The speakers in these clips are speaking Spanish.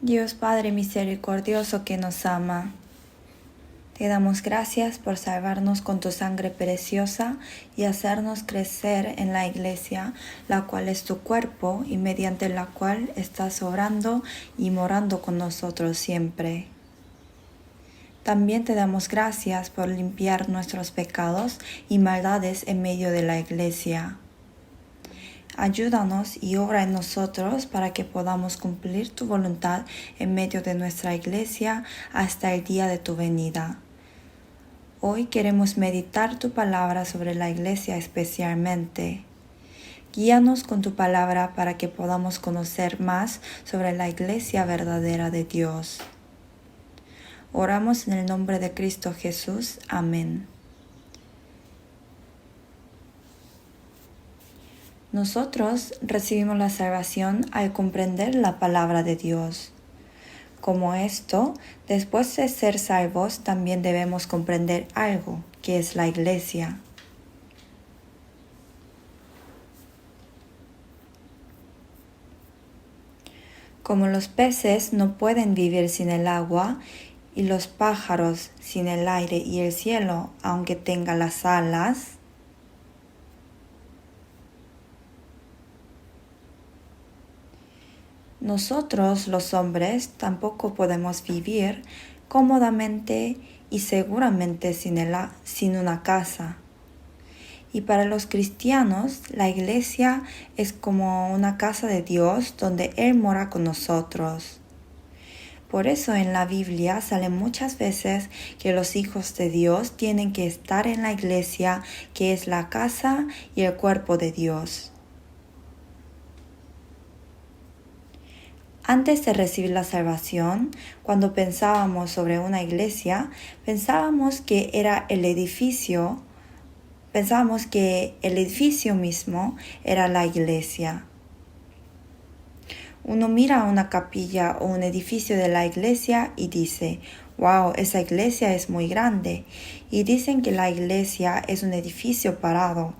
Dios Padre misericordioso que nos ama, te damos gracias por salvarnos con tu sangre preciosa y hacernos crecer en la Iglesia, la cual es tu cuerpo y mediante la cual estás obrando y morando con nosotros siempre. También te damos gracias por limpiar nuestros pecados y maldades en medio de la Iglesia. Ayúdanos y obra en nosotros para que podamos cumplir tu voluntad en medio de nuestra Iglesia hasta el día de tu venida. Hoy queremos meditar tu palabra sobre la Iglesia especialmente. Guíanos con tu palabra para que podamos conocer más sobre la Iglesia verdadera de Dios. Oramos en el nombre de Cristo Jesús. Amén. Nosotros recibimos la salvación al comprender la palabra de Dios. Como esto, después de ser salvos, también debemos comprender algo, que es la Iglesia. Como los peces no pueden vivir sin el agua, y los pájaros sin el aire y el cielo, aunque tengan las alas, nosotros los hombres tampoco podemos vivir cómodamente y seguramente sin una casa. Y para los cristianos, la Iglesia es como una casa de Dios donde Él mora con nosotros. Por eso en la Biblia sale muchas veces que los hijos de Dios tienen que estar en la Iglesia, que es la casa y el cuerpo de Dios. Antes de recibir la salvación, cuando pensábamos sobre una iglesia, pensábamos que el edificio mismo era la iglesia. Uno mira una capilla o un edificio de la iglesia y dice, wow, esa iglesia es muy grande. Y dicen que la iglesia es un edificio parado,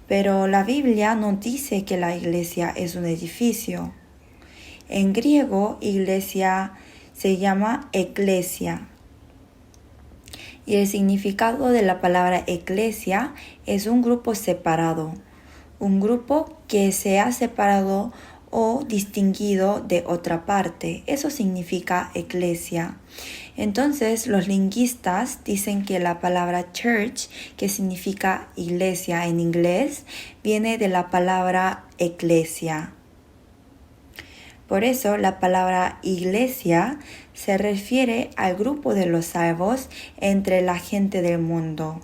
pero la Biblia no dice que la iglesia es un edificio. En griego, iglesia se llama eclesia. Y el significado de la palabra eclesia es un grupo separado. Un grupo que se ha separado o distinguido de otra parte. Eso significa eclesia. Entonces, los lingüistas dicen que la palabra church, que significa iglesia en inglés, viene de la palabra eclesia. Por eso la palabra iglesia se refiere al grupo de los salvos entre la gente del mundo.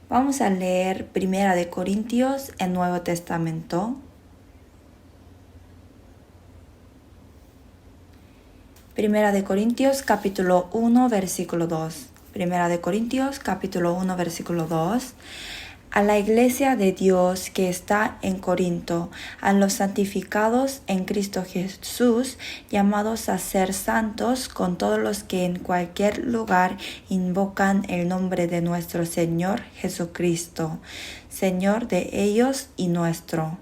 Vamos a leer 1 Corintios, el Nuevo Testamento. 1 Corintios capítulo 1, versículo 2. 1 Corintios capítulo 1 versículo 2. A la iglesia de Dios que está en Corinto, a los santificados en Cristo Jesús, llamados a ser santos con todos los que en cualquier lugar invocan el nombre de nuestro Señor Jesucristo, Señor de ellos y nuestro.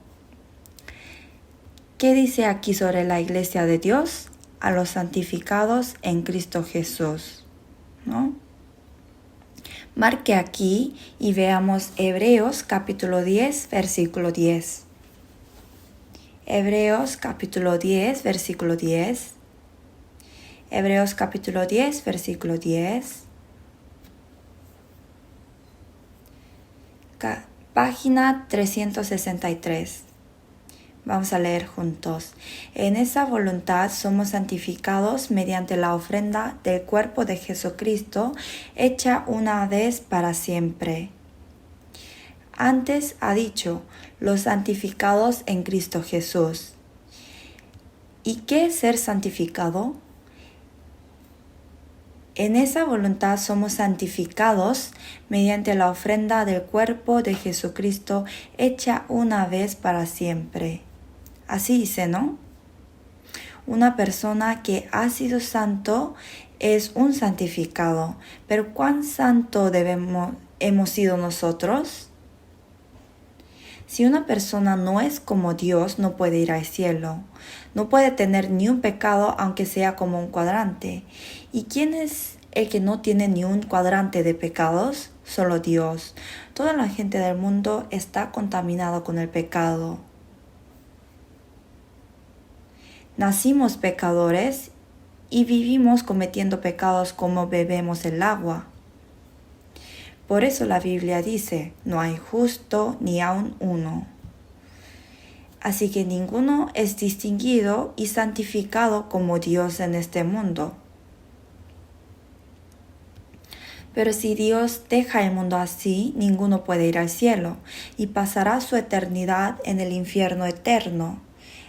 ¿Qué dice aquí sobre la iglesia de Dios? A los santificados en Cristo Jesús, ¿no? Marque aquí y veamos Hebreos capítulo 10, versículo 10. Hebreos capítulo 10, versículo 10. Hebreos capítulo 10, versículo 10. Página 363. Vamos a leer juntos. En esa voluntad somos santificados mediante la ofrenda del cuerpo de Jesucristo, hecha una vez para siempre. Antes ha dicho, los santificados en Cristo Jesús. ¿Y qué es ser santificado? En esa voluntad somos santificados mediante la ofrenda del cuerpo de Jesucristo, hecha una vez para siempre. Así dice, ¿no? Una persona que ha sido santo es un santificado. Pero ¿cuán santo hemos sido nosotros? Si una persona no es como Dios, no puede ir al cielo. No puede tener ni un pecado, aunque sea como un cuadrante. ¿Y quién es el que no tiene ni un cuadrante de pecados? Solo Dios. Toda la gente del mundo está contaminada con el pecado. Nacimos pecadores y vivimos cometiendo pecados como bebemos el agua. Por eso la Biblia dice, no hay justo ni aun uno. Así que ninguno es distinguido y santificado como Dios en este mundo. Pero si Dios deja el mundo así, ninguno puede ir al cielo y pasará su eternidad en el infierno eterno.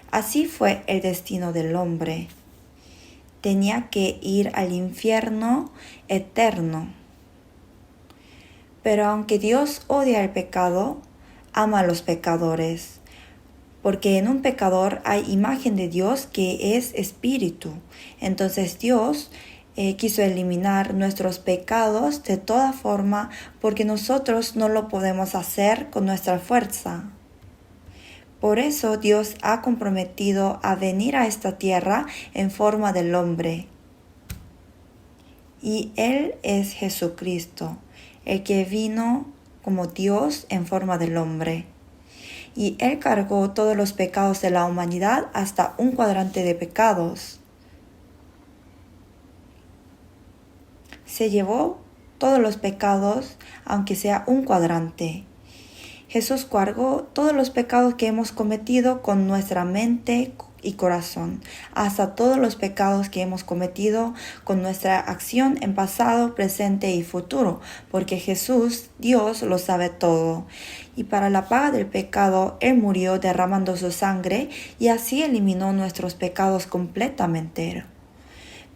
Así fue el destino del hombre. Tenía que ir al infierno eterno. Pero aunque Dios odia el pecado, ama a los pecadores. Porque en un pecador hay imagen de Dios que es espíritu. Entonces Dios quiso eliminar nuestros pecados de toda forma porque nosotros no lo podemos hacer con nuestra fuerza. Por eso Dios ha comprometido a venir a esta tierra en forma del hombre. Y Él es Jesucristo, el que vino como Dios en forma del hombre. Y Él cargó todos los pecados de la humanidad hasta un cuadrante de pecados. Se llevó todos los pecados, aunque sea un cuadrante. Jesús cargó todos los pecados que hemos cometido con nuestra mente y corazón, hasta todos los pecados que hemos cometido con nuestra acción en pasado, presente y futuro, porque Jesús, Dios, lo sabe todo. Y para la paga del pecado, Él murió derramando su sangre y así eliminó nuestros pecados completamente.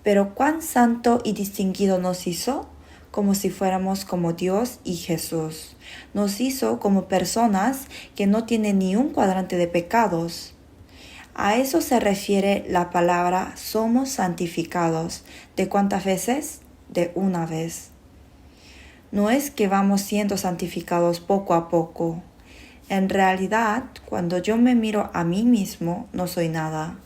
Pero cuán santo y distinguido nos hizo, como si fuéramos como Dios y Jesús. Nos hizo como personas que no tienen ni un cuadrante de pecados. A eso se refiere la palabra somos santificados. ¿De cuántas veces? De una vez. No es que vamos siendo santificados poco a poco. En realidad, cuando yo me miro a mí mismo, no soy nada.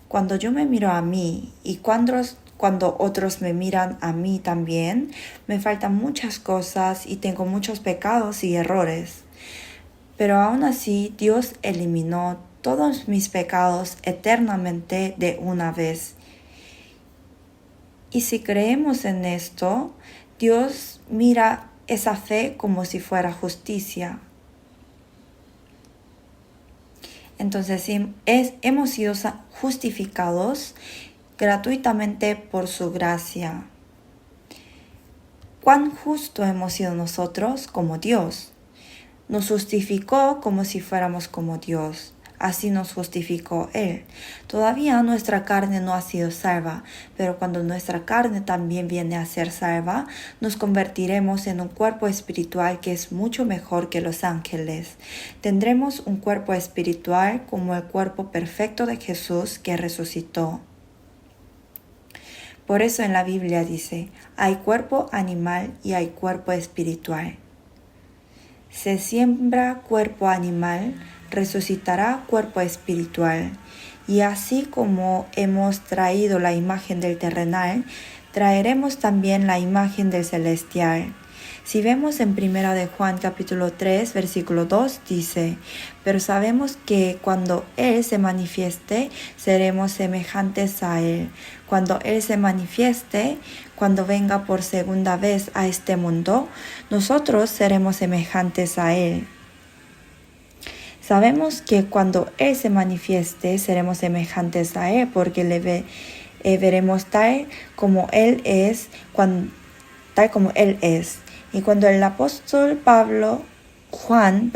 Cuando yo me miro a mí y cuando otros me miran a mí también, me faltan muchas cosas y tengo muchos pecados y errores. Pero aún así, Dios eliminó todos mis pecados eternamente de una vez. Y si creemos en esto, Dios mira esa fe como si fuera justicia. Entonces hemos sido justificados gratuitamente por su gracia. ¿Cuán justo hemos sido nosotros como Dios? Nos justificó como si fuéramos como Dios. Así nos justificó Él. Todavía nuestra carne no ha sido salva, pero cuando nuestra carne también viene a ser salva, nos convertiremos en un cuerpo espiritual que es mucho mejor que los ángeles. Tendremos un cuerpo espiritual como el cuerpo perfecto de Jesús que resucitó. Por eso en la Biblia dice, hay cuerpo animal y hay cuerpo espiritual. Se siembra cuerpo animal, resucitará cuerpo espiritual. Y así como hemos traído la imagen del terrenal, traeremos también la imagen del celestial. Si vemos en 1 de Juan capítulo 3, versículo 2, dice, pero sabemos que cuando Él se manifieste, seremos semejantes a Él. Cuando Él se manifieste, cuando venga por segunda vez a este mundo, nosotros seremos semejantes a Él. Sabemos que cuando Él se manifieste, seremos semejantes a Él, porque veremos tal como Él es, tal como Él es. Y cuando el apóstol Juan,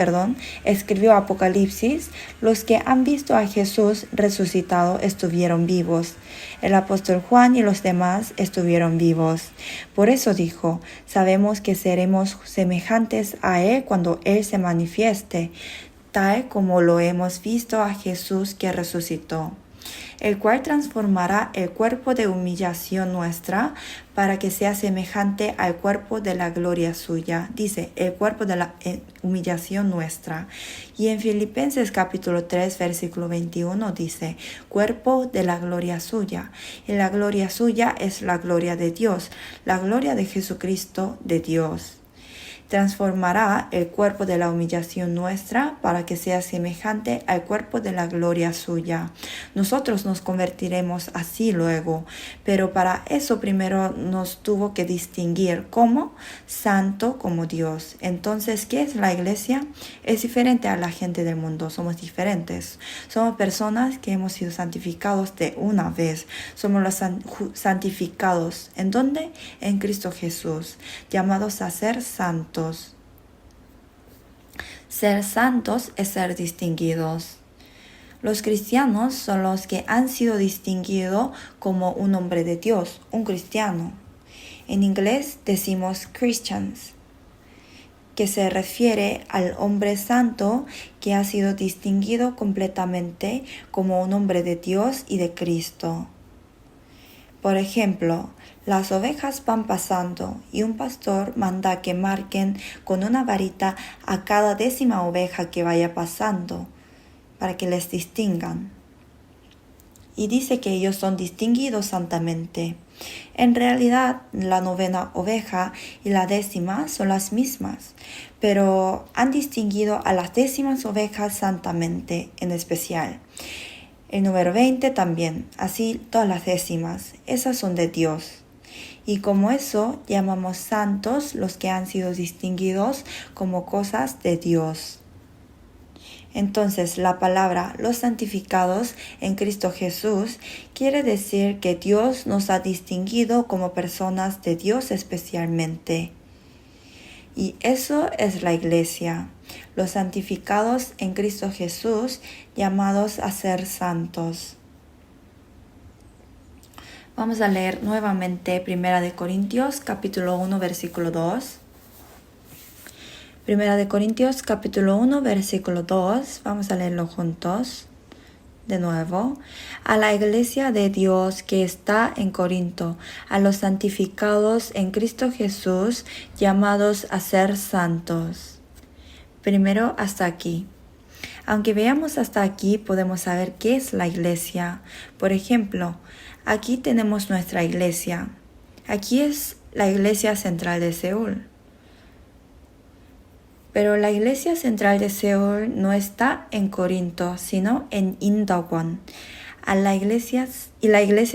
escribió Apocalipsis, los que han visto a Jesús resucitado estuvieron vivos. El apóstol Juan y los demás estuvieron vivos. Por eso dijo, sabemos que seremos semejantes a Él cuando Él se manifieste, tal como lo hemos visto a Jesús que resucitó. el cual transformará el cuerpo de humillación nuestra para que sea semejante al cuerpo de la gloria suya. Dice, el cuerpo de la humillación nuestra. Y en Filipenses capítulo 3, versículo 21 dice, cuerpo de la gloria suya. Y la gloria suya es la gloria de Dios, la gloria de Jesucristo de Dios. Transformará el cuerpo de la humillación nuestra para que sea semejante al cuerpo de la gloria suya. Nosotros nos convertiremos así luego, pero para eso primero nos tuvo que distinguir como santo como Dios. Entonces, ¿qué es la iglesia? Es diferente a la gente del mundo, somos diferentes. Somos personas que hemos sido santificados de una vez. Somos los santificados. ¿En dónde? En Cristo Jesús, llamados a ser santos. Ser santos es ser distinguidos. Los cristianos son los que han sido distinguidos como un hombre de Dios, un cristiano. En inglés decimos Christians, que se refiere al hombre santo que ha sido distinguido completamente como un hombre de Dios y de Cristo. Por ejemplo, las ovejas van pasando y un pastor manda que marquen con una varita a cada 10ª oveja que vaya pasando para que les distingan. Y dice que ellos son distinguidos santamente. En realidad, la 9ª oveja y la 10ª son las mismas, pero han distinguido a las 10ª ovejas santamente en especial. El número 20 también, así todas las 10ª, esas son de Dios. Y como eso, llamamos santos los que han sido distinguidos como cosas de Dios. Entonces, la palabra los santificados en Cristo Jesús quiere decir que Dios nos ha distinguido como personas de Dios especialmente. Y eso es la iglesia, los santificados en Cristo Jesús, llamados a ser santos. Vamos a leer nuevamente 1 Corintios capítulo 1 versículo 2. 1 Corintios capítulo 1 versículo 2. Vamos a leerlo juntos. De nuevo, a la iglesia de Dios que está en Corinto, a los santificados en Cristo Jesús, llamados a ser santos. Primero hasta aquí. Aunque veamos hasta aquí, podemos saber qué es la iglesia. Por ejemplo, aquí tenemos nuestra iglesia. Aquí es la iglesia central de Seúl. Pero la iglesia central de Seúl no está en Corinto, sino en Indaewon. La iglesia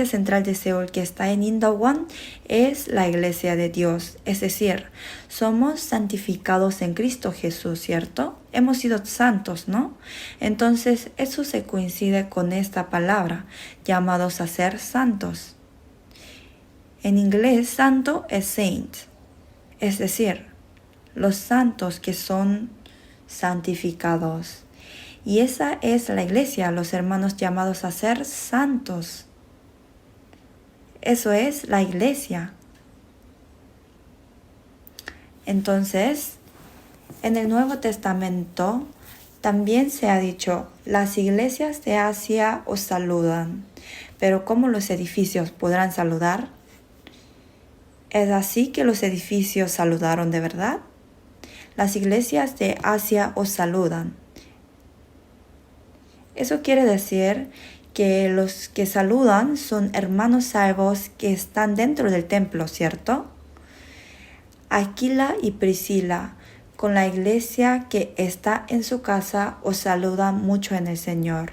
central de Seúl que está en Indaewon es la iglesia de Dios. Es decir, somos santificados en Cristo Jesús, ¿cierto? Hemos sido santos, ¿no? Entonces, eso se coincide con esta palabra, llamados a ser santos. En inglés, santo es saint, es decir, los santos que son santificados. Y esa es la iglesia, los hermanos llamados a ser santos. Eso es la iglesia. Entonces, en el Nuevo Testamento también se ha dicho, las iglesias de Asia os saludan, pero ¿cómo los edificios podrán saludar? ¿Es así que los edificios saludaron de verdad? Las iglesias de Asia os saludan. Eso quiere decir que los que saludan son hermanos salvos que están dentro del templo, ¿cierto? Aquila y Priscila, con la iglesia que está en su casa, os saludan mucho en el Señor.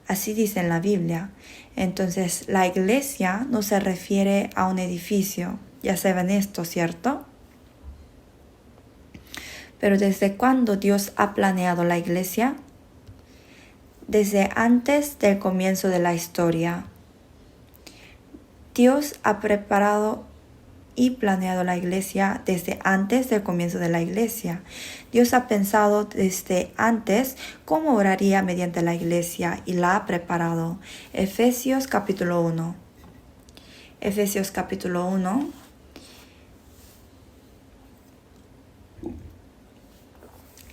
Así dice en la Biblia. Entonces, la iglesia no se refiere a un edificio. Ya saben esto, ¿cierto? Pero ¿desde cuándo Dios ha planeado la iglesia? Desde antes del comienzo de la historia. Dios ha preparado y planeado la iglesia desde antes del comienzo de la iglesia. Dios ha pensado desde antes cómo oraría mediante la iglesia y la ha preparado. Efesios capítulo 1. Efesios capítulo 1.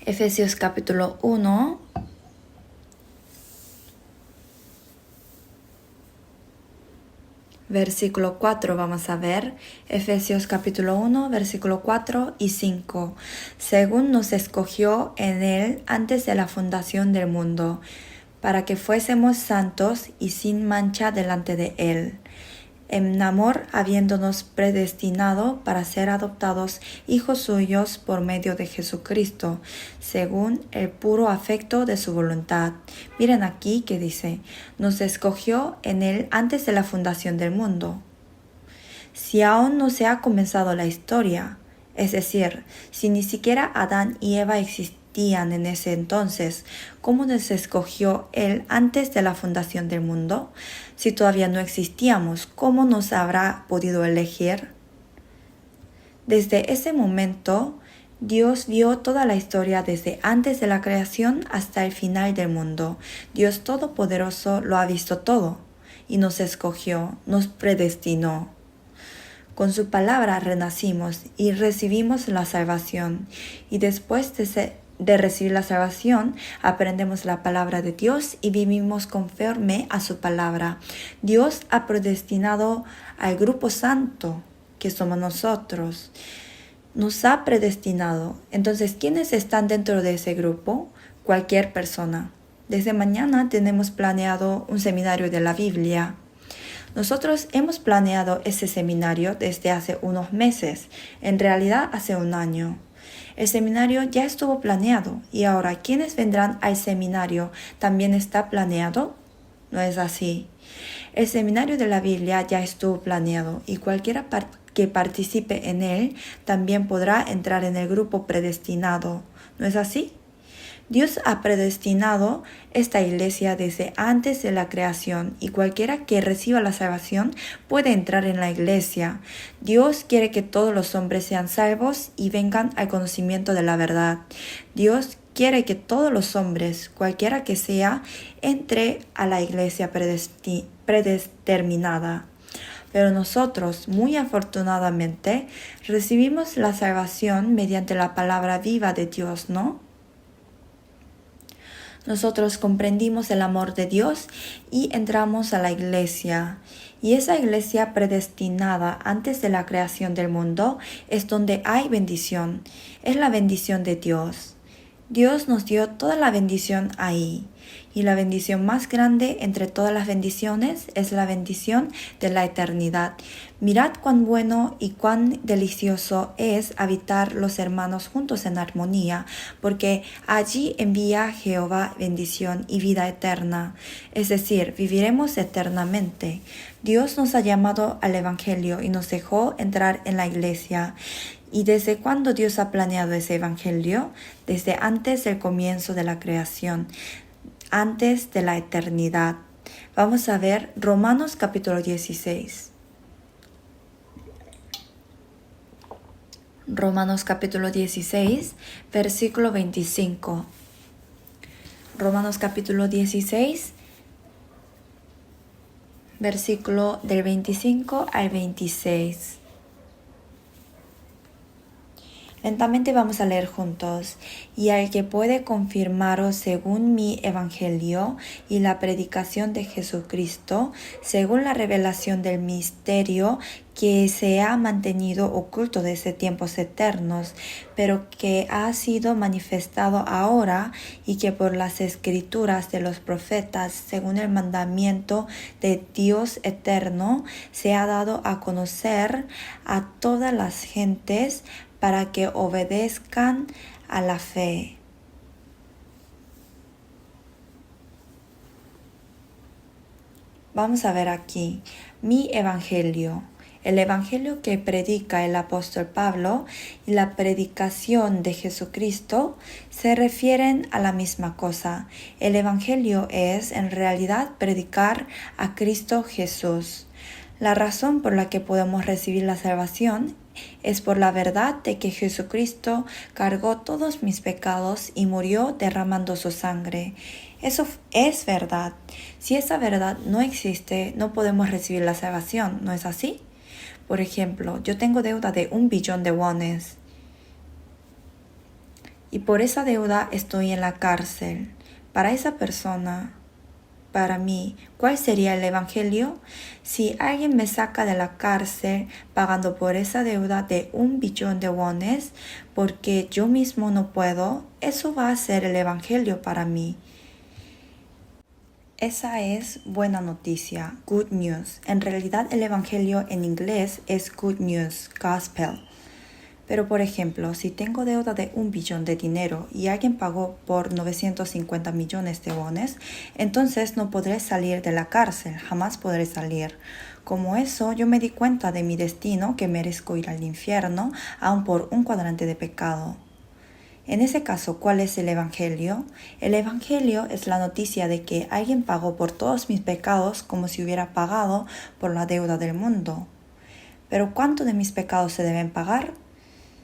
Efesios capítulo 1. versículo 4 vamos a ver, Efesios capítulo 1, versículo 4 y 5. Según nos escogió en Él antes de la fundación del mundo, para que fuésemos santos y sin mancha delante de Él. En amor, habiéndonos predestinado para ser adoptados hijos suyos por medio de Jesucristo, según el puro afecto de su voluntad. Miren aquí que dice, nos escogió en Él antes de la fundación del mundo. Si aún no se ha comenzado la historia, es decir, si ni siquiera Adán y Eva existían en ese entonces, ¿cómo nos escogió Él antes de la fundación del mundo? Si todavía no existíamos, ¿cómo nos habrá podido elegir? Desde ese momento, Dios vio toda la historia desde antes de la creación hasta el final del mundo. Dios Todopoderoso lo ha visto todo y nos escogió, nos predestinó. Con su palabra renacimos y recibimos la salvación. Y después de recibir la salvación, aprendemos la palabra de Dios y vivimos conforme a su palabra. Dios ha predestinado al grupo santo, que somos nosotros. Nos ha predestinado. Entonces, ¿quiénes están dentro de ese grupo? Cualquier persona. Desde mañana tenemos planeado un seminario de la Biblia. Nosotros hemos planeado ese seminario desde hace unos meses, en realidad hace un año. El seminario ya estuvo planeado y ahora quienes vendrán al seminario también está planeado. No es así. El seminario de la Biblia ya estuvo planeado y cualquiera que participe en él también podrá entrar en el grupo predestinado. ¿No es así? Dios ha predestinado esta iglesia desde antes de la creación y cualquiera que reciba la salvación puede entrar en la iglesia. Dios quiere que todos los hombres sean salvos y vengan al conocimiento de la verdad. Dios quiere que todos los hombres, cualquiera que sea, entre a la iglesia predeterminada. Pero nosotros, muy afortunadamente, recibimos la salvación mediante la palabra viva de Dios, ¿no? Nosotros comprendimos el amor de Dios y entramos a la iglesia. Y esa iglesia predestinada antes de la creación del mundo es donde hay bendición. Es la bendición de Dios. Dios nos dio toda la bendición ahí. Y la bendición más grande entre todas las bendiciones es la bendición de la eternidad. Mirad cuán bueno y cuán delicioso es habitar los hermanos juntos en armonía, porque allí envía Jehová bendición y vida eterna. Es decir, viviremos eternamente. Dios nos ha llamado al Evangelio y nos dejó entrar en la iglesia. ¿Y desde cuándo Dios ha planeado ese Evangelio? Desde antes del comienzo de la creación, antes de la eternidad. Vamos a ver Romanos capítulo 16. Romanos capítulo 16, versículo 25. Romanos capítulo 16, versículo del 25 al 26. Lentamente vamos a leer juntos. Y al que puede confirmaros según mi evangelio y la predicación de Jesucristo, según la revelación del misterio que se ha mantenido oculto desde tiempos eternos, pero que ha sido manifestado ahora y que por las escrituras de los profetas, según el mandamiento de Dios eterno, se ha dado a conocer a todas las gentes para que obedezcan a la fe. Vamos a ver aquí, mi evangelio. El evangelio que predica el apóstol Pablo y la predicación de Jesucristo se refieren a la misma cosa. El evangelio es, en realidad, predicar a Cristo Jesús. La razón por la que podemos recibir la salvación es por la verdad de que Jesucristo cargó todos mis pecados y murió derramando su sangre. Eso es verdad. Si esa verdad no existe, no podemos recibir la salvación, ¿no es así? Por ejemplo, yo tengo deuda de 1 billón de wones y por esa deuda estoy en la cárcel. Para para mí, ¿cuál sería el Evangelio? Si alguien me saca de la cárcel pagando por esa deuda de 1 billón de wones porque yo mismo no puedo, eso va a ser el Evangelio para mí. Esa es buena noticia, good news. En realidad el Evangelio en inglés es good news, gospel. Pero por ejemplo, si tengo deuda de 1 billón de dinero y alguien pagó por 950 millones de wones, entonces no podré salir de la cárcel, jamás podré salir. Como eso, yo me di cuenta de mi destino, que merezco ir al infierno, aun por un cuadrante de pecado. En ese caso, ¿cuál es el Evangelio? El Evangelio es la noticia de que alguien pagó por todos mis pecados como si hubiera pagado por la deuda del mundo. Pero ¿cuánto de mis pecados se deben pagar?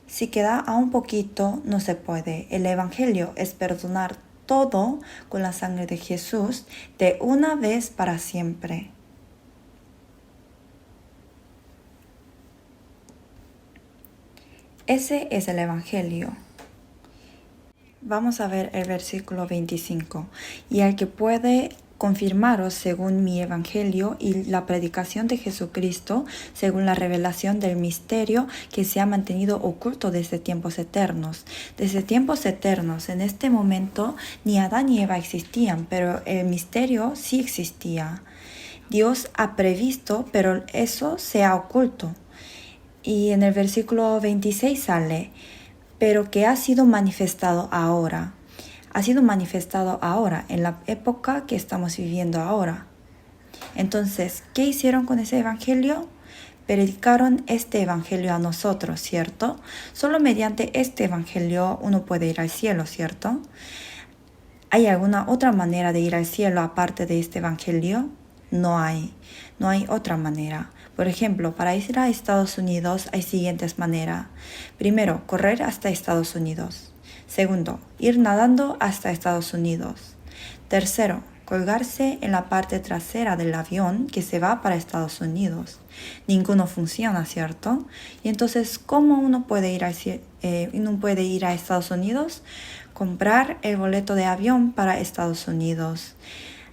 Si queda aún poquito, no se puede. El Evangelio es perdonar todo con la sangre de Jesús de una vez para siempre. Ese es el Evangelio. Vamos a ver el versículo 25. Y el que puede confirmaros según mi evangelio y la predicación de Jesucristo, según la revelación del misterio que se ha mantenido oculto desde tiempos eternos. Desde tiempos eternos, en este momento, ni Adán ni Eva existían, pero el misterio sí existía. Dios ha previsto, pero eso se ha oculto. Y en el versículo 26 sale, pero que ha sido manifestado ahora. Ha sido manifestado ahora, en la época que estamos viviendo ahora. Entonces, ¿qué hicieron con ese evangelio? Predicaron este evangelio a nosotros, ¿cierto? Solo mediante este evangelio uno puede ir al cielo, ¿cierto? ¿Hay alguna otra manera de ir al cielo aparte de este evangelio? No hay otra manera. Por ejemplo, para ir a Estados Unidos hay siguientes maneras. Primero, correr hasta Estados Unidos. Segundo, ir nadando hasta Estados Unidos. Tercero, colgarse en la parte trasera del avión que se va para Estados Unidos. Ninguno funciona, ¿cierto? Y entonces, ¿cómo uno puede ir a Estados Unidos? Comprar el boleto de avión para Estados Unidos.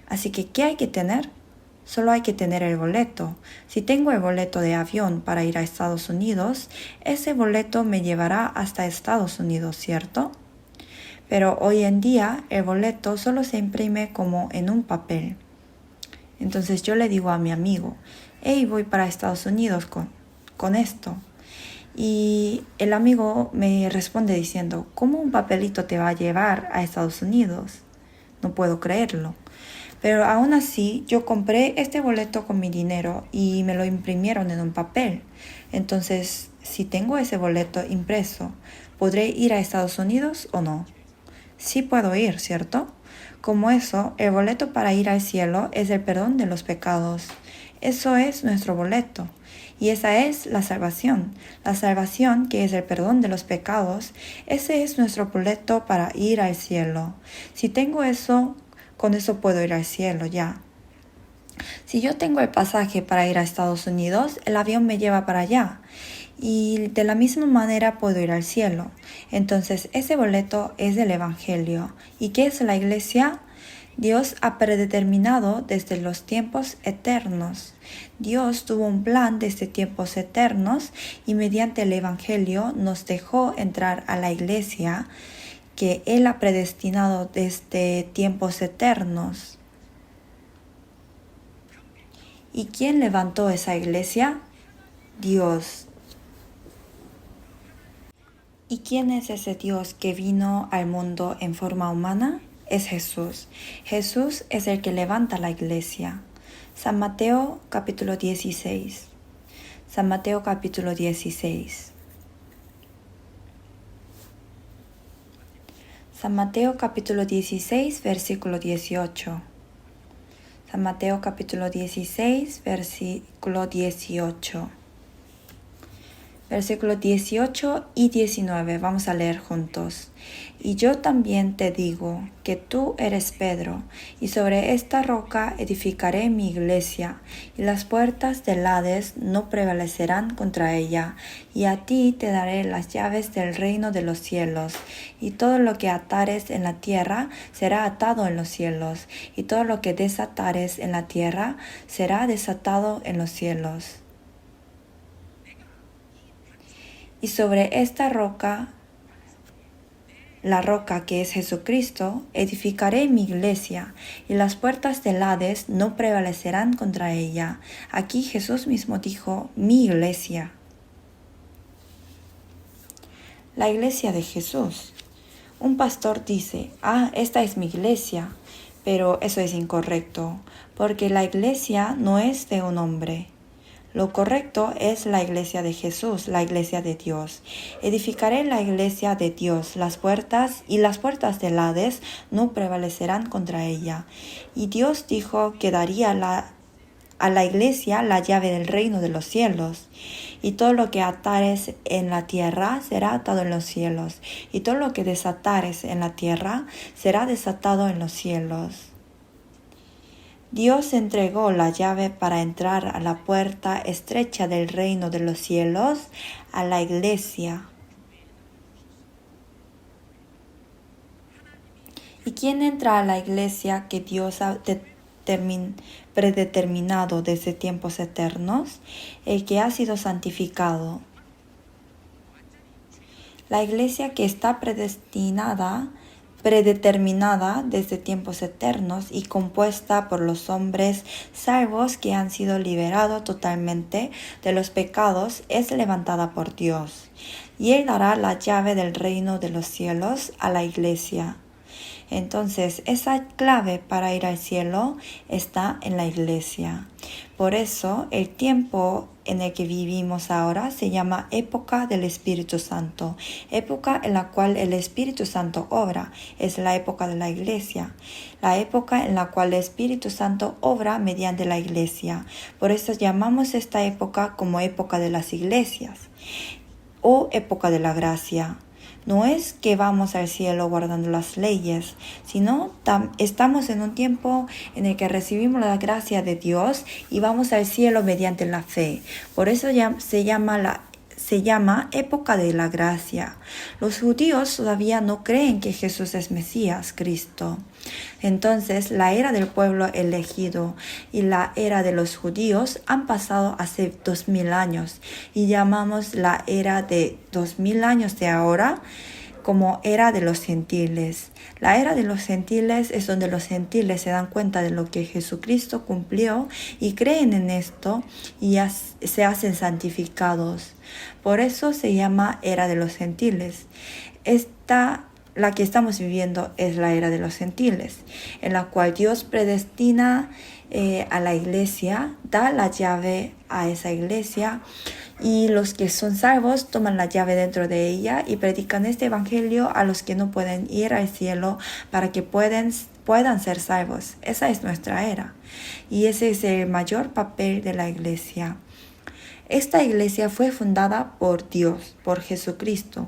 Así que, ¿qué hay que tener? Solo hay que tener el boleto. Si tengo el boleto de avión para ir a Estados Unidos, ese boleto me llevará hasta Estados Unidos, ¿cierto? Pero hoy en día el boleto solo se imprime como en un papel. Entonces yo le digo a mi amigo, hey, voy para Estados Unidos con esto. Y el amigo me responde diciendo, ¿cómo un papelito te va a llevar a Estados Unidos? No puedo creerlo. Pero aún así, yo compré este boleto con mi dinero y me lo imprimieron en un papel. Entonces, si tengo ese boleto impreso, ¿podré ir a Estados Unidos o no? Sí puedo ir, ¿cierto? Como eso, el boleto para ir al cielo es el perdón de los pecados. Eso es nuestro boleto. Y esa es la salvación. La salvación, que es el perdón de los pecados, ese es nuestro boleto para ir al cielo. Si tengo eso, con eso puedo ir al cielo ya. Si yo tengo el pasaje para ir a Estados Unidos, el avión me lleva para allá. Y de la misma manera puedo ir al cielo. Entonces ese boleto es el Evangelio. ¿Y qué es la iglesia? Dios ha predeterminado desde los tiempos eternos. Dios tuvo un plan desde tiempos eternos y mediante el Evangelio nos dejó entrar a la iglesia que Él ha predestinado desde tiempos eternos. ¿Y quién levantó esa iglesia? Dios. ¿Y quién es ese Dios que vino al mundo en forma humana? Es Jesús. Jesús es el que levanta la iglesia. San Mateo capítulo 16. San Mateo capítulo 16. San Mateo capítulo 16, versículo 18. San Mateo capítulo 16, versículo 18. Versículos 18 y 19, vamos a leer juntos. Y yo también te digo que tú eres Pedro, y sobre esta roca edificaré mi iglesia, y las puertas del Hades no prevalecerán contra ella, y a ti te daré las llaves del reino de los cielos, y todo lo que atares en la tierra será atado en los cielos, y todo lo que desatares en la tierra será desatado en los cielos. Y sobre esta roca, la roca que es Jesucristo, edificaré mi iglesia, y las puertas del Hades no prevalecerán contra ella. Aquí Jesús mismo dijo, mi iglesia. La iglesia de Jesús. Un pastor dice, esta es mi iglesia, pero eso es incorrecto, porque la iglesia no es de un hombre. Lo correcto es la iglesia de Jesús, la iglesia de Dios. Edificaré la iglesia de Dios, las puertas del Hades no prevalecerán contra ella. Y Dios dijo que daría a la iglesia la llave del reino de los cielos. Y todo lo que atares en la tierra será atado en los cielos, y todo lo que desatares en la tierra será desatado en los cielos. Dios entregó la llave para entrar a la puerta estrecha del reino de los cielos a la iglesia. ¿Y quién entra a la iglesia que Dios ha predeterminado desde tiempos eternos? El que ha sido santificado. La iglesia que está predeterminada desde tiempos eternos y compuesta por los hombres salvos que han sido liberados totalmente de los pecados, es levantada por Dios. Y Él dará la llave del reino de los cielos a la iglesia. Entonces, esa clave para ir al cielo está en la iglesia. Por eso, el tiempo en el que vivimos ahora se llama época del Espíritu Santo. Época en la cual el Espíritu Santo obra es la época de la iglesia. La época en la cual el Espíritu Santo obra mediante la iglesia. Por eso llamamos esta época como época de las iglesias o época de la gracia. No es que vamos al cielo guardando las leyes, sino estamos en un tiempo en el que recibimos la gracia de Dios y vamos al cielo mediante la fe. Por eso se llama época de la gracia. Los judíos todavía no creen que Jesús es Mesías, Cristo. Entonces, la era del pueblo elegido y la era de los judíos han pasado hace 2000 años y llamamos la era de 2000 años de ahora como era de los gentiles. La era de los gentiles es donde los gentiles se dan cuenta de lo que Jesucristo cumplió y creen en esto y se hacen santificados. Por eso se llama era de los gentiles. La que estamos viviendo es la era de los gentiles, en la cual Dios predestina a la iglesia, da la llave a esa iglesia y los que son salvos toman la llave dentro de ella y predican este evangelio a los que no pueden ir al cielo para que puedan ser salvos. Esa es nuestra era y ese es el mayor papel de la iglesia. Esta iglesia fue fundada por Dios, por Jesucristo.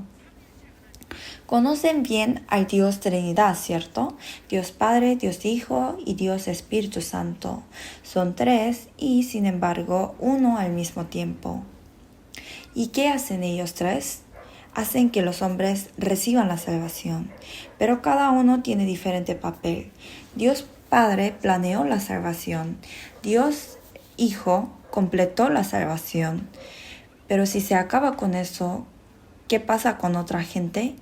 Conocen bien al Dios Trinidad, ¿cierto? Dios Padre, Dios Hijo y Dios Espíritu Santo. Son tres y, sin embargo, uno al mismo tiempo. ¿Y qué hacen ellos tres? Hacen que los hombres reciban la salvación, pero cada uno tiene diferente papel. Dios Padre planeó la salvación. Dios Hijo completó la salvación. Pero si se acaba con eso, ¿qué pasa con otra gente?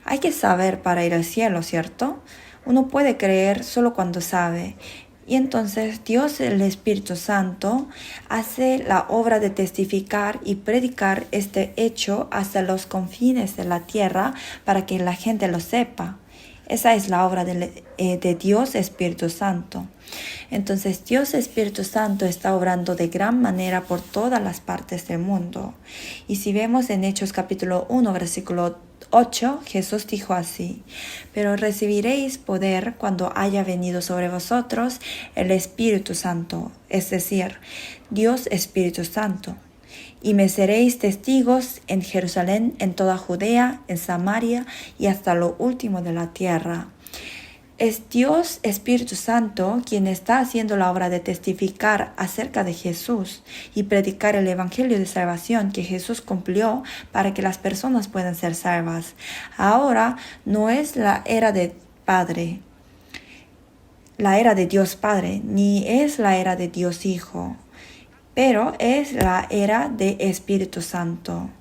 Hay que saber para ir al cielo, ¿cierto? Uno puede creer solo cuando sabe. Y entonces Dios, el Espíritu Santo, hace la obra de testificar y predicar este hecho hasta los confines de la tierra para que la gente lo sepa. Esa es la obra de Dios Espíritu Santo. Entonces Dios Espíritu Santo está obrando de gran manera por todas las partes del mundo. Y si vemos en Hechos capítulo 1, versículo 8, Jesús dijo así: pero recibiréis poder cuando haya venido sobre vosotros el Espíritu Santo, es decir, Dios Espíritu Santo. Y me seréis testigos en Jerusalén, en toda Judea, en Samaria y hasta lo último de la tierra. Es Dios Espíritu Santo quien está haciendo la obra de testificar acerca de Jesús y predicar el Evangelio de salvación que Jesús cumplió para que las personas puedan ser salvas. Ahora no es la era de Padre, la era de Dios Padre, ni es la era de Dios Hijo, pero es la era de Espíritu Santo.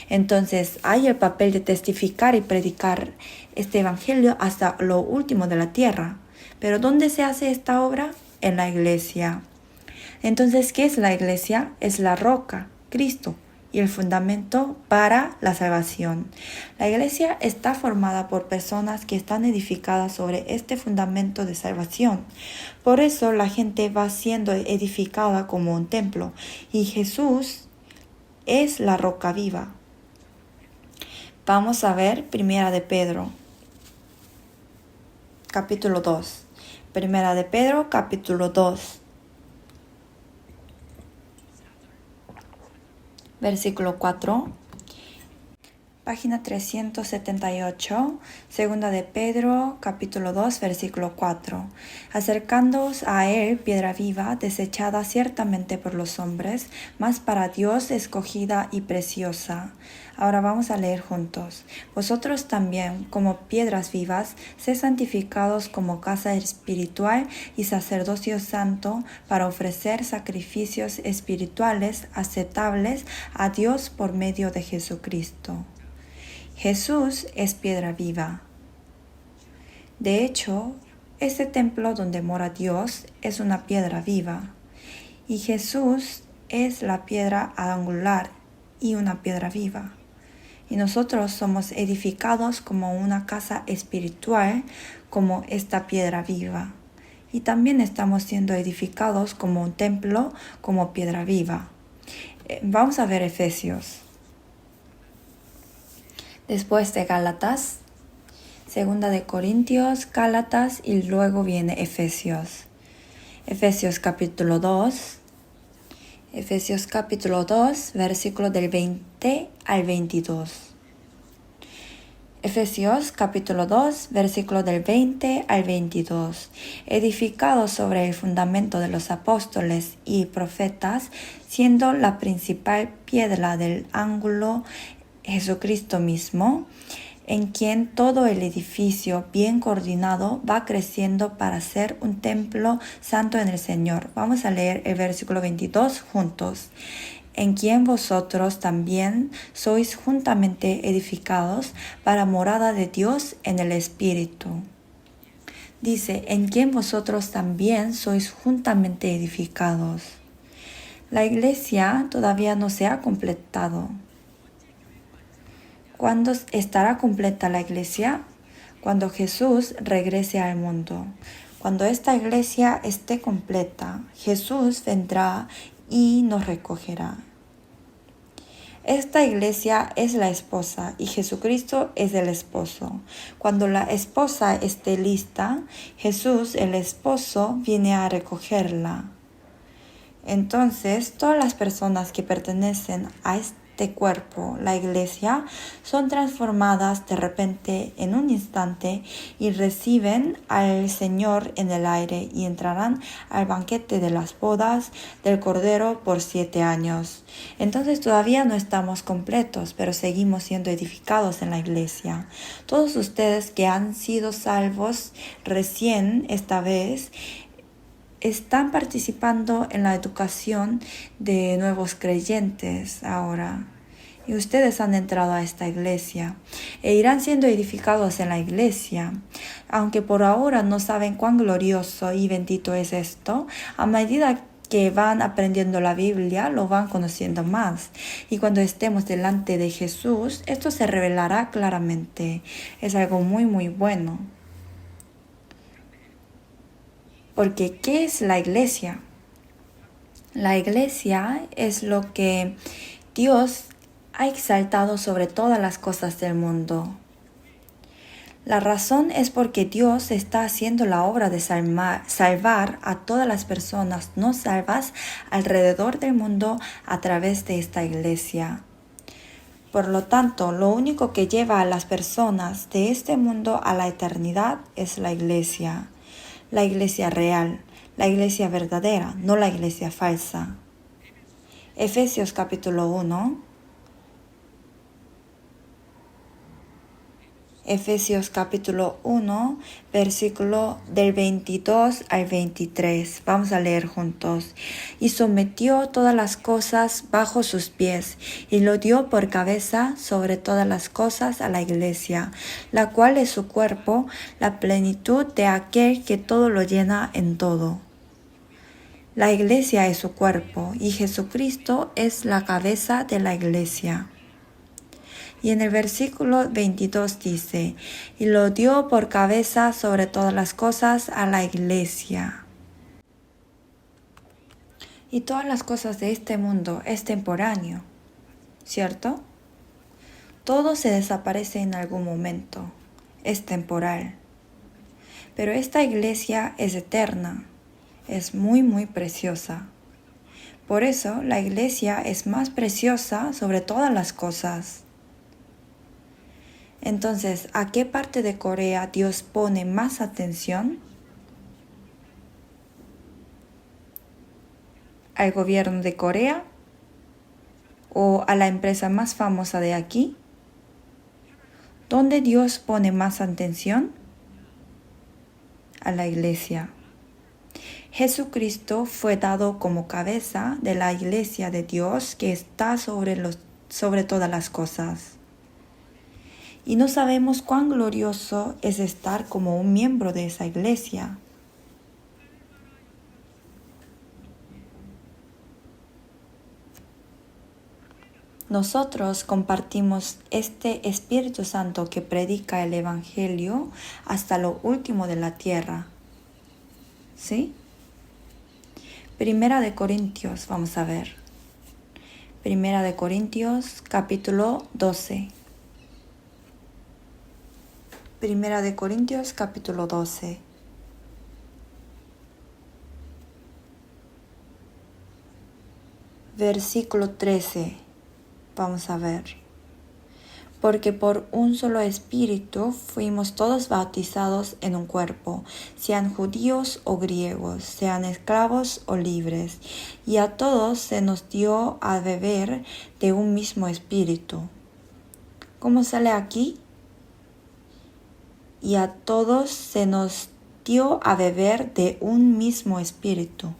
Entonces hay el papel de testificar y predicar este evangelio hasta lo último de la tierra. Pero ¿dónde se hace esta obra? En la iglesia. Entonces, ¿qué es la iglesia? Es la roca, Cristo, y el fundamento para la salvación. La iglesia está formada por personas que están edificadas sobre este fundamento de salvación. Por eso la gente va siendo edificada como un templo y Jesús es la roca viva. Vamos a ver Primera de Pedro, capítulo 2. Primera de Pedro, capítulo 2. Versículo 4. Página 378, segunda de Pedro, capítulo 2, versículo 4. Acercándoos a él, piedra viva, desechada ciertamente por los hombres, mas para Dios escogida y preciosa. Ahora vamos a leer juntos. Vosotros también, como piedras vivas, sed santificados como casa espiritual y sacerdocio santo, para ofrecer sacrificios espirituales aceptables a Dios por medio de Jesucristo. Jesús es piedra viva. De hecho, este templo donde mora Dios es una piedra viva. Y Jesús es la piedra angular y una piedra viva. Y nosotros somos edificados como una casa espiritual, como esta piedra viva. Y también estamos siendo edificados como un templo, como piedra viva. Vamos a ver Efesios. Después de Gálatas, segunda de Corintios, Gálatas y luego viene Efesios. Efesios capítulo 2. Efesios capítulo 2, versículo del 20 al 22. Efesios capítulo 2, versículo del 20 al 22. Edificados sobre el fundamento de los apóstoles y profetas, siendo la principal piedra del ángulo Jesucristo mismo, en quien todo el edificio bien coordinado va creciendo para ser un templo santo en el Señor. Vamos a leer el versículo 22 juntos. En quien vosotros también sois juntamente edificados para morada de Dios en el Espíritu. Dice, en quien vosotros también sois juntamente edificados. La iglesia todavía no se ha completado. ¿Cuándo estará completa la iglesia? Cuando Jesús regrese al mundo. Cuando esta iglesia esté completa, Jesús vendrá y nos recogerá. Esta iglesia es la esposa y Jesucristo es el esposo. Cuando la esposa esté lista, Jesús, el esposo, viene a recogerla. Entonces, todas las personas que pertenecen a este cuerpo, la iglesia, son transformadas de repente en un instante y reciben al Señor en el aire y entrarán al banquete de las bodas del Cordero por 7 años. Entonces todavía no estamos completos, pero seguimos siendo edificados en la iglesia. Todos ustedes que han sido salvos recién esta vez, están participando en la educación de nuevos creyentes ahora. Y ustedes han entrado a esta iglesia e irán siendo edificados en la iglesia. Aunque por ahora no saben cuán glorioso y bendito es esto, a medida que van aprendiendo la Biblia, lo van conociendo más. Y cuando estemos delante de Jesús, esto se revelará claramente. Es algo muy, muy bueno. Porque, ¿qué es la iglesia? La iglesia es lo que Dios ha exaltado sobre todas las cosas del mundo. La razón es porque Dios está haciendo la obra de salvar a todas las personas no salvas alrededor del mundo a través de esta iglesia. Por lo tanto, lo único que lleva a las personas de este mundo a la eternidad es la iglesia real, la iglesia verdadera, no la iglesia falsa. Efesios capítulo 1. Efesios capítulo 1, versículo del 22 al 23. Vamos a leer juntos. Y sometió todas las cosas bajo sus pies, y lo dio por cabeza sobre todas las cosas a la iglesia, la cual es su cuerpo, la plenitud de aquel que todo lo llena en todo. La iglesia es su cuerpo, y Jesucristo es la cabeza de la iglesia. Y en el versículo 22 dice, y lo dio por cabeza sobre todas las cosas a la iglesia. Y todas las cosas de este mundo es temporáneo, ¿cierto? Todo se desaparece en algún momento, es temporal. Pero esta iglesia es eterna, es muy muy preciosa. Por eso la iglesia es más preciosa sobre todas las cosas. Entonces, ¿a qué parte de Corea Dios pone más atención? ¿Al gobierno de Corea? ¿O a la empresa más famosa de aquí? ¿Dónde Dios pone más atención? A la iglesia. Jesucristo fue dado como cabeza de la iglesia de Dios que está sobre todas las cosas. Y no sabemos cuán glorioso es estar como un miembro de esa iglesia. Nosotros compartimos este Espíritu Santo que predica el Evangelio hasta lo último de la tierra. ¿Sí? Primera de Corintios, vamos a ver. Primera de Corintios, capítulo 12. Primera de Corintios, capítulo 12. Versículo 13. Vamos a ver. Porque por un solo espíritu fuimos todos bautizados en un cuerpo, sean judíos o griegos, sean esclavos o libres, y a todos se nos dio a beber de un mismo espíritu. ¿Cómo sale aquí? Y a todos se nos dio a beber de un mismo espíritu.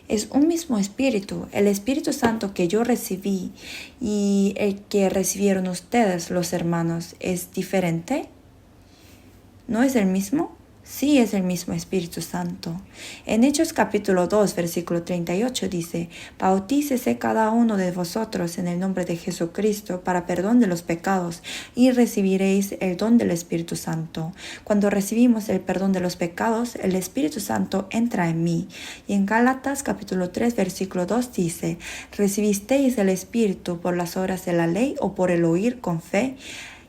Es un mismo espíritu, el Espíritu Santo que yo recibí y el que recibieron ustedes, los hermanos, ¿es diferente? ¿No es el mismo? Sí, es el mismo Espíritu Santo. En Hechos capítulo 2, versículo 38 dice, bautícese cada uno de vosotros en el nombre de Jesucristo para perdón de los pecados y recibiréis el don del Espíritu Santo. Cuando recibimos el perdón de los pecados, el Espíritu Santo entra en mí. Y en Gálatas capítulo 3, versículo 2 dice, ¿recibisteis el Espíritu por las obras de la ley o por el oír con fe?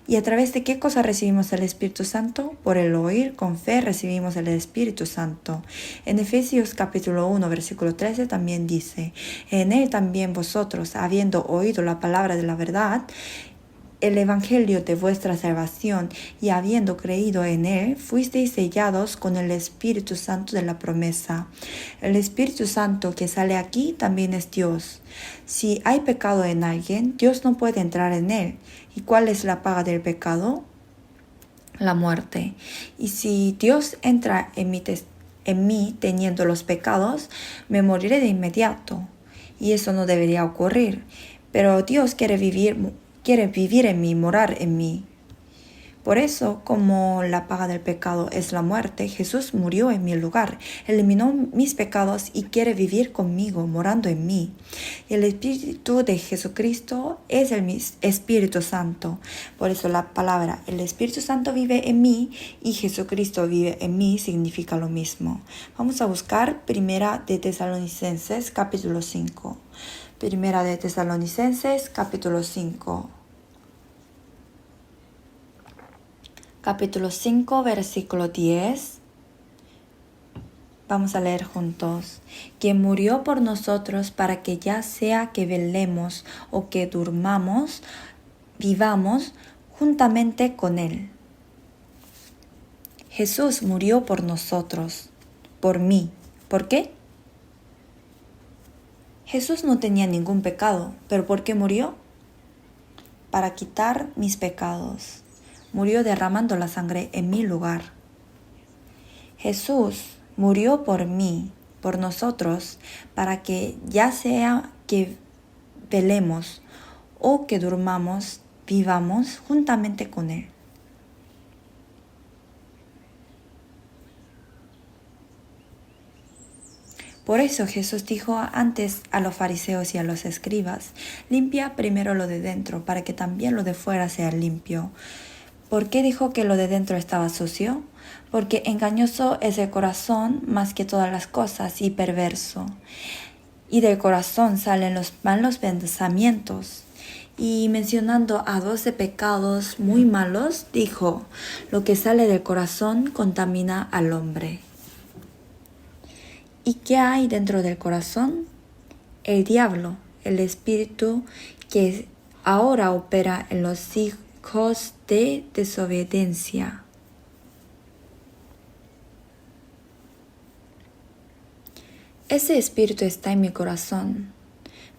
¿Y a través de qué cosa recibimos el Espíritu Santo? Por el oír con fe recibimos el Espíritu Santo. En Efesios capítulo 1, versículo 13 también dice, en él también vosotros, habiendo oído la palabra de la verdad, el evangelio de vuestra salvación, y habiendo creído en él, fuisteis sellados con el Espíritu Santo de la promesa. El Espíritu Santo que sale aquí también es Dios. Si hay pecado en alguien, Dios no puede entrar en él. ¿Y cuál es la paga del pecado? La muerte. Y si Dios entra en mí teniendo los pecados, me moriré de inmediato. Y eso no debería ocurrir. Pero Dios quiere vivir en mí, morar en mí. Por eso, como la paga del pecado es la muerte, Jesús murió en mi lugar, eliminó mis pecados y quiere vivir conmigo, morando en mí. Y el Espíritu de Jesucristo es el Espíritu Santo. Por eso la palabra, el Espíritu Santo vive en mí y Jesucristo vive en mí, significa lo mismo. Vamos a buscar Primera de Tesalonicenses, capítulo 5. Primera de Tesalonicenses, capítulo 5. capítulo 5, versículo 10. Vamos a leer juntos. Quien murió por nosotros para que ya sea que velemos o que durmamos, vivamos juntamente con Él. Jesús murió por nosotros, por mí. ¿Por qué? Jesús no tenía ningún pecado, pero ¿por qué murió? Para quitar mis pecados. Murió derramando la sangre en mi lugar. Jesús murió por mí, por nosotros, para que ya sea que velemos o que durmamos, vivamos juntamente con Él. Por eso Jesús dijo antes a los fariseos y a los escribas, limpia primero lo de dentro, para que también lo de fuera sea limpio. ¿Por qué dijo que lo de dentro estaba sucio? Porque engañoso es el corazón más que todas las cosas y perverso. Y del corazón salen los malos pensamientos. Y mencionando a 12 pecados muy malos, dijo, lo que sale del corazón contamina al hombre. ¿Y qué hay dentro del corazón? El diablo, el espíritu que ahora opera en los hijos de desobediencia. Ese espíritu está en mi corazón,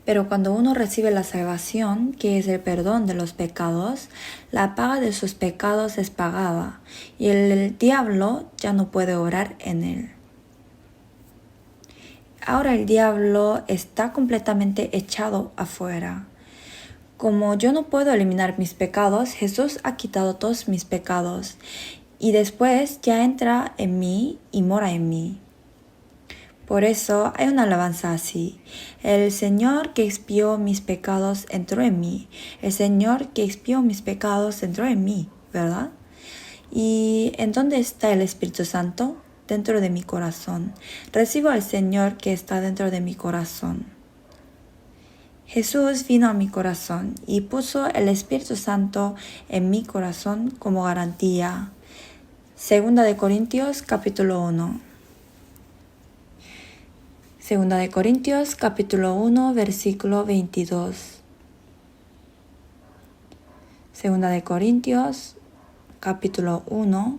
pero cuando uno recibe la salvación, que es el perdón de los pecados, la paga de sus pecados es pagada, y el diablo ya no puede obrar en él. Ahora el diablo está completamente echado afuera. Como yo no puedo eliminar mis pecados, Jesús ha quitado todos mis pecados y después ya entra en mí y mora en mí. Por eso hay una alabanza así. El Señor que expió mis pecados entró en mí. El Señor que expió mis pecados entró en mí, ¿verdad? ¿Y en dónde está el Espíritu Santo? Dentro de mi corazón. Recibo al Señor que está dentro de mi corazón. Jesús vino a mi corazón y puso el Espíritu Santo en mi corazón como garantía. Segunda de Corintios capítulo 1. Segunda de Corintios capítulo 1 versículo 22. Segunda de Corintios capítulo 1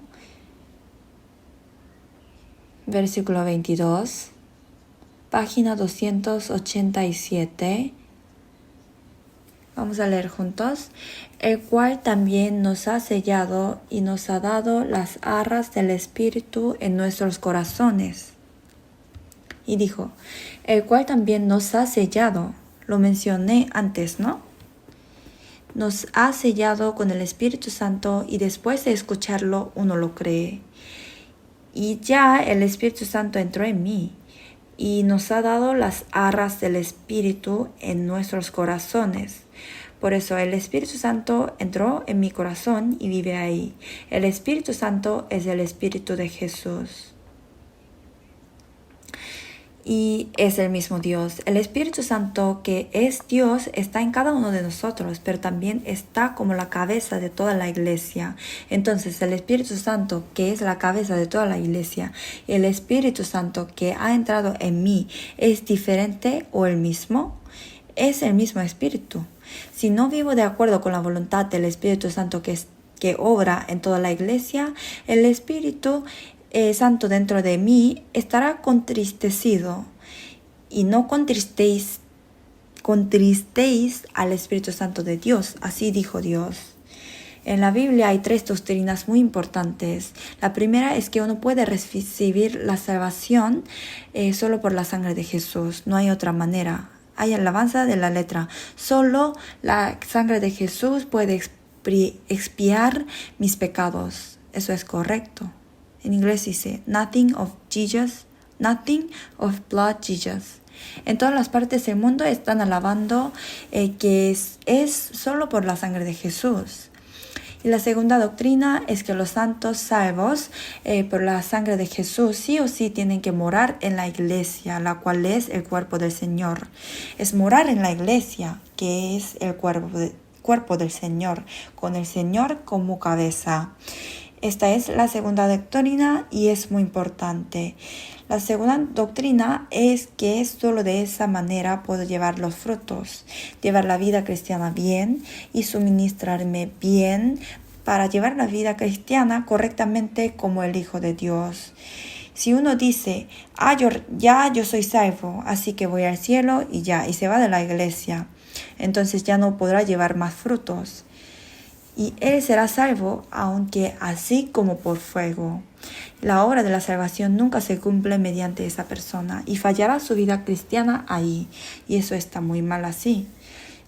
versículo 22, página 287. Vamos a leer juntos. El cual también nos ha sellado y nos ha dado las arras del Espíritu en nuestros corazones. Y dijo, el cual también nos ha sellado. Lo mencioné antes, ¿no? Nos ha sellado con el Espíritu Santo y después de escucharlo uno lo cree. Y ya el Espíritu Santo entró en mí y nos ha dado las arras del Espíritu en nuestros corazones. Por eso el Espíritu Santo entró en mi corazón y vive ahí. El Espíritu Santo es el Espíritu de Jesús. Y es el mismo Dios. El Espíritu Santo, que es Dios, está en cada uno de nosotros, pero también está como la cabeza de toda la iglesia. Entonces, el Espíritu Santo, que es la cabeza de toda la iglesia, y el Espíritu Santo que ha entrado en mí, ¿es diferente o el mismo? Es el mismo Espíritu. Si no vivo de acuerdo con la voluntad del Espíritu Santo que obra en toda la iglesia, el Espíritu Santo dentro de mí estará contristecido, y no contristéis al Espíritu Santo de Dios, así dijo Dios. En la Biblia hay 3 doctrinas muy importantes. La primera es que uno puede recibir la salvación solo por la sangre de Jesús, no hay otra manera. Hay alabanza de la letra. Solo la sangre de Jesús puede expiar mis pecados. Eso es correcto. En inglés dice, nothing of blood Jesus. En todas las partes del mundo están alabando que es solo por la sangre de Jesús. Y la segunda doctrina es que los santos salvos por la sangre de Jesús sí o sí tienen que morar en la iglesia, la cual es el cuerpo del Señor. Es morar en la iglesia, que es el cuerpo del Señor, con el Señor como cabeza. Esta es la segunda doctrina y es muy importante. La segunda doctrina es que solo de esa manera puedo llevar los frutos, llevar la vida cristiana bien y suministrarme bien para llevar la vida cristiana correctamente como el Hijo de Dios. Si uno dice, yo soy salvo, así que voy al cielo y se va de la iglesia, entonces ya no podrá llevar más frutos. Y él será salvo, aunque así como por fuego. La obra de la salvación nunca se cumple mediante esa persona y fallará su vida cristiana ahí. Y eso está muy mal así.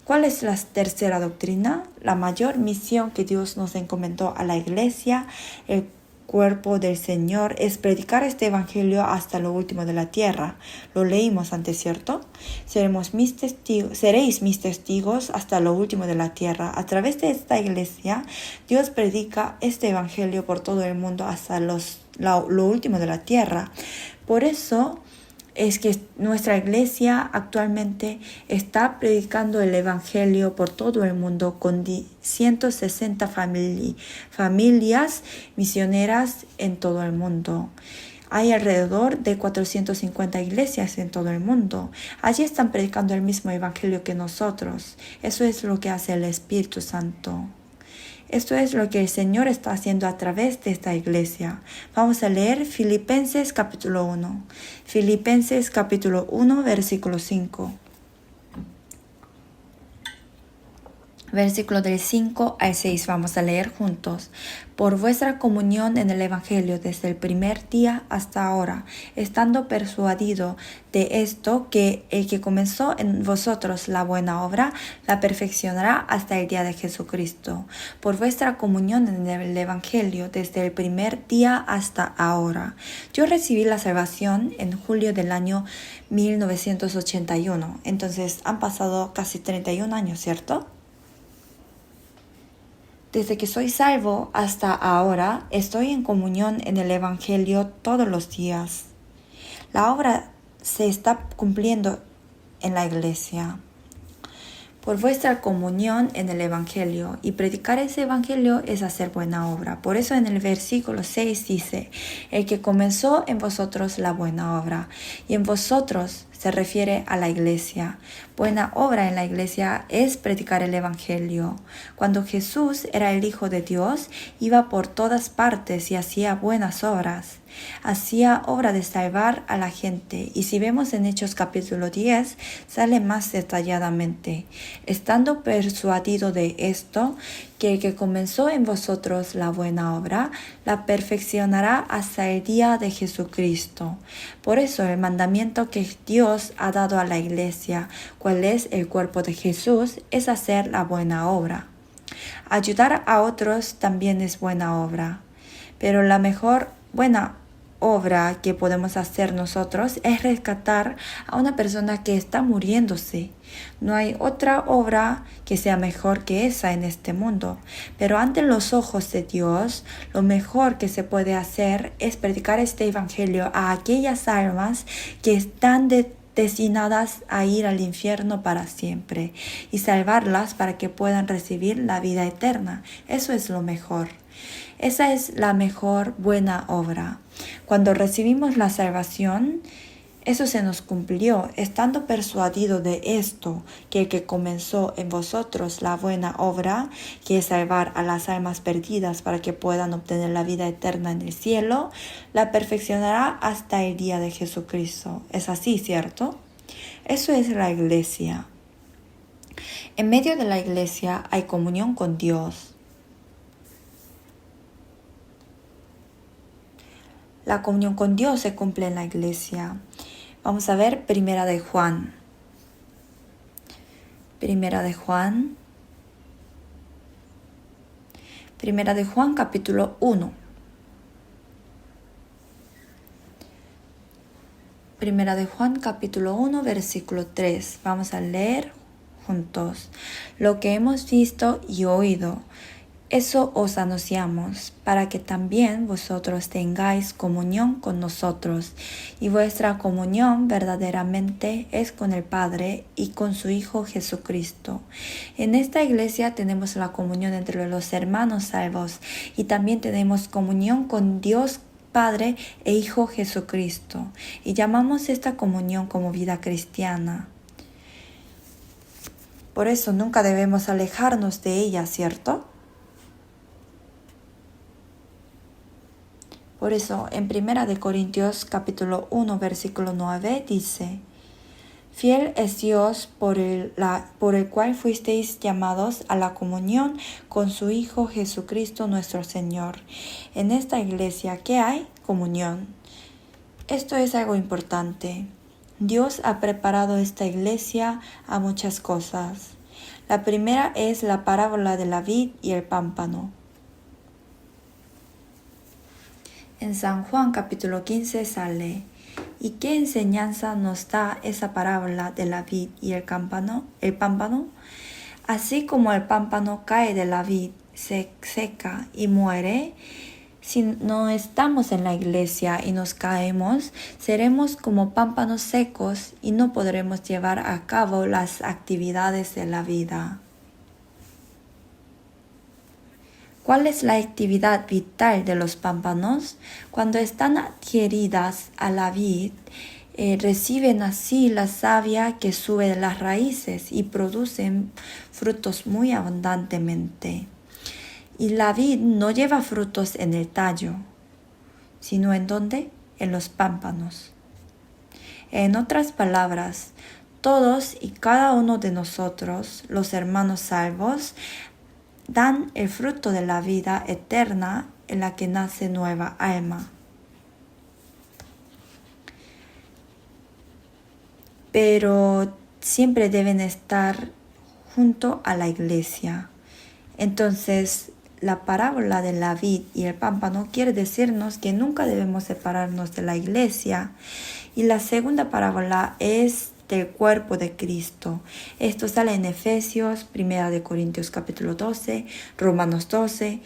¿Cuál es la tercera doctrina? La mayor misión que Dios nos encomendó a la iglesia, el cuerpo del Señor, es predicar este evangelio hasta lo último de la tierra. Lo leímos antes, ¿cierto? Seréis mis testigos hasta lo último de la tierra. A través de esta iglesia, Dios predica este evangelio por todo el mundo hasta lo último de la tierra. Por eso es que nuestra iglesia actualmente está predicando el evangelio por todo el mundo con 160 familias misioneras en todo el mundo. Hay alrededor de 450 iglesias en todo el mundo. Allí están predicando el mismo evangelio que nosotros. Eso es lo que hace el Espíritu Santo. Esto es lo que el Señor está haciendo a través de esta iglesia. Vamos a leer Filipenses capítulo 1. Filipenses capítulo 1, versículo 5. Versículo del 5 al 6 vamos a leer juntos. Por vuestra comunión en el Evangelio desde el primer día hasta ahora, estando persuadido de esto, que el que comenzó en vosotros la buena obra, la perfeccionará hasta el día de Jesucristo. Por vuestra comunión en el Evangelio desde el primer día hasta ahora. Yo recibí la salvación en julio del año 1981. Entonces han pasado casi 31 años, ¿cierto? Desde que soy salvo hasta ahora, estoy en comunión en el Evangelio todos los días. La obra se está cumpliendo en la iglesia. Por vuestra comunión en el Evangelio, y predicar ese Evangelio es hacer buena obra. Por eso en el versículo 6 dice, el que comenzó en vosotros la buena obra, y en vosotros se refiere a la iglesia. Buena obra en la iglesia es predicar el Evangelio. Cuando Jesús era el Hijo de Dios, iba por todas partes y hacía buenas obras. Hacía obra de salvar a la gente, y si vemos en Hechos capítulo 10, sale más detalladamente. Estando persuadido de esto, que el que comenzó en vosotros la buena obra, la perfeccionará hasta el día de Jesucristo. Por eso el mandamiento que Dios ha dado a la iglesia, cuál es el cuerpo de Jesús, es hacer la buena obra. Ayudar a otros también es buena obra, pero la mejor buena obra que podemos hacer nosotros es rescatar a una persona que está muriéndose. No hay otra obra que sea mejor que esa en este mundo, pero ante los ojos de Dios, lo mejor que se puede hacer es predicar este evangelio a aquellas almas que están destinadas a ir al infierno para siempre y salvarlas para que puedan recibir la vida eterna. Eso es lo mejor. Esa es la mejor buena obra. Cuando recibimos la salvación, eso se nos cumplió, estando persuadido de esto, que el que comenzó en vosotros la buena obra, que es salvar a las almas perdidas para que puedan obtener la vida eterna en el cielo, la perfeccionará hasta el día de Jesucristo. Es así, ¿cierto? Eso es la iglesia. En medio de la iglesia hay comunión con Dios. La comunión con Dios se cumple en la iglesia. Vamos a ver Primera de Juan. Primera de Juan capítulo 1. Primera de Juan capítulo 1 versículo 3. Vamos a leer juntos. Lo que hemos visto y oído Eso os anunciamos, para que también vosotros tengáis comunión con nosotros, y vuestra comunión verdaderamente es con el Padre y con su Hijo Jesucristo. En esta iglesia tenemos la comunión entre los hermanos salvos, y también tenemos comunión con Dios Padre e Hijo Jesucristo, y llamamos esta comunión como vida cristiana. Por eso nunca debemos alejarnos de ella, ¿cierto? Por eso en 1 Corintios capítulo 1 versículo 9 dice: Fiel es Dios por el cual fuisteis llamados a la comunión con su Hijo Jesucristo nuestro Señor. En esta iglesia, ¿qué hay? Comunión. Esto es algo importante. Dios ha preparado esta iglesia a muchas cosas. La primera es la parábola de la vid y el pámpano. En San Juan capítulo 15 sale: ¿Y qué enseñanza nos da esa parábola de la vid y el pámpano? Así como el pámpano cae de la vid, se seca y muere, si no estamos en la iglesia y nos caemos, seremos como pámpanos secos y no podremos llevar a cabo las actividades de la vida. ¿Cuál es la actividad vital de los pámpanos? Cuando están adheridas a la vid, reciben así la savia que sube de las raíces y producen frutos muy abundantemente. Y la vid no lleva frutos en el tallo, sino ¿en dónde? En los pámpanos. En otras palabras, todos y cada uno de nosotros, los hermanos salvos, dan el fruto de la vida eterna en la que nace nueva alma. Pero siempre deben estar junto a la iglesia. Entonces, la parábola de la vid y el pámpano quiere decirnos que nunca debemos separarnos de la iglesia. Y la segunda parábola es del cuerpo de Cristo. Esto sale en Efesios, 1 Corintios capítulo 12, Romanos 12,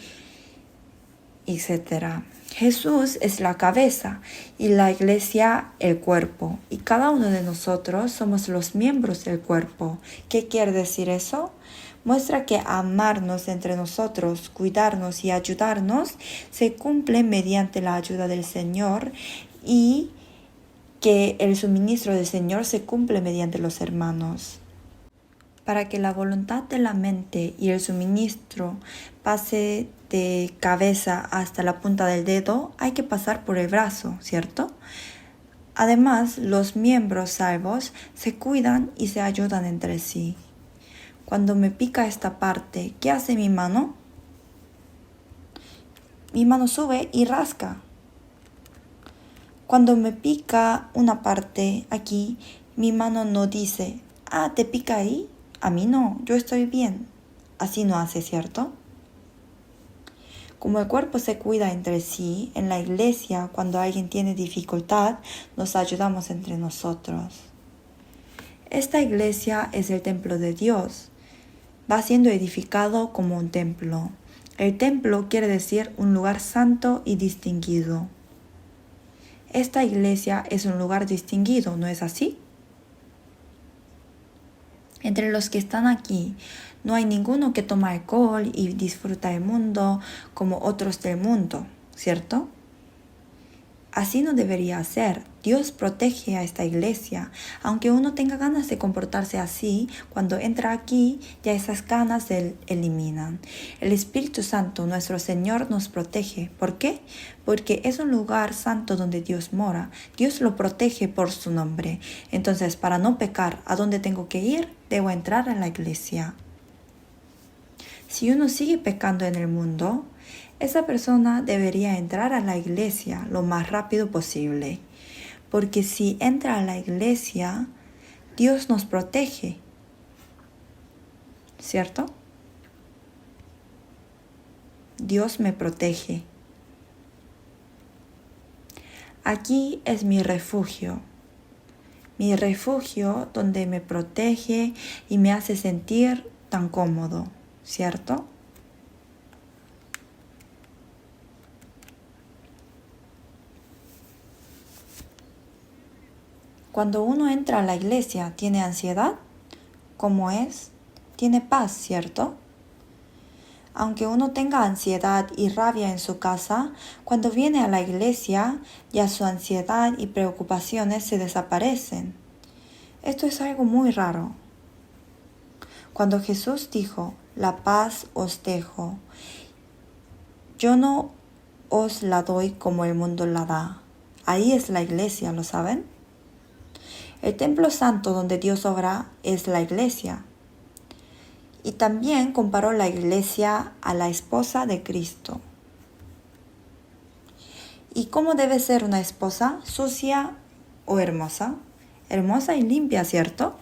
etc. Jesús es la cabeza y la iglesia el cuerpo. Y cada uno de nosotros somos los miembros del cuerpo. ¿Qué quiere decir eso? Muestra que amarnos entre nosotros, cuidarnos y ayudarnos se cumple mediante la ayuda del Señor y que el suministro del Señor se cumple mediante los hermanos. Para que la voluntad de la mente y el suministro pase de cabeza hasta la punta del dedo, hay que pasar por el brazo, ¿cierto? Además, los miembros salvos se cuidan y se ayudan entre sí. Cuando me pica esta parte, ¿qué hace mi mano? Mi mano sube y rasca. Cuando me pica una parte aquí, mi mano no dice: ah, ¿te pica ahí? A mí no, yo estoy bien. Así no hace, ¿cierto? Como el cuerpo se cuida entre sí, en la iglesia, cuando alguien tiene dificultad, nos ayudamos entre nosotros. Esta iglesia es el templo de Dios. Va siendo edificado como un templo. El templo quiere decir un lugar santo y distinguido. Esta iglesia es un lugar distinguido, ¿no es así? Entre los que están aquí, no hay ninguno que toma alcohol y disfruta el mundo como otros del mundo, ¿cierto? Así no debería ser. Dios protege a esta iglesia. Aunque uno tenga ganas de comportarse así, cuando entra aquí, ya esas ganas se eliminan. El Espíritu Santo, nuestro Señor, nos protege. ¿Por qué? Porque es un lugar santo donde Dios mora. Dios lo protege por su nombre. Entonces, para no pecar, ¿a dónde tengo que ir? Debo entrar a la iglesia. Si uno sigue pecando en el mundo, esa persona debería entrar a la iglesia lo más rápido posible. Porque si entra a la iglesia, Dios nos protege. ¿Cierto? Dios me protege. Aquí es mi refugio. Mi refugio donde me protege y me hace sentir tan cómodo. ¿Cierto? Cuando uno entra a la iglesia, ¿tiene ansiedad? ¿Cómo es? Tiene paz, ¿cierto? Aunque uno tenga ansiedad y rabia en su casa, cuando viene a la iglesia, ya su ansiedad y preocupaciones se desaparecen. Esto es algo muy raro. Cuando Jesús dijo, la paz os dejo, yo no os la doy como el mundo la da. Ahí es la iglesia, ¿lo saben? El templo santo donde Dios obra es la iglesia. Y también comparó la iglesia a la esposa de Cristo. ¿Y cómo debe ser una esposa? ¿Sucia o hermosa? Hermosa y limpia, ¿cierto?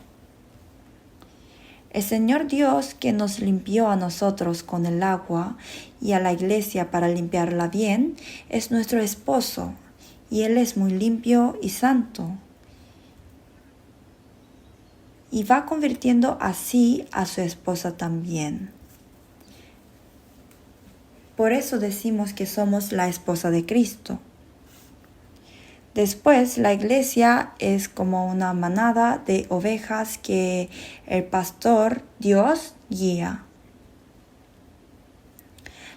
El Señor Dios que nos limpió a nosotros con el agua y a la iglesia para limpiarla bien, es nuestro esposo, y Él es muy limpio y santo. Y va convirtiendo así a su esposa también. Por eso decimos que somos la esposa de Cristo. Después, la iglesia es como una manada de ovejas que el pastor, Dios, guía.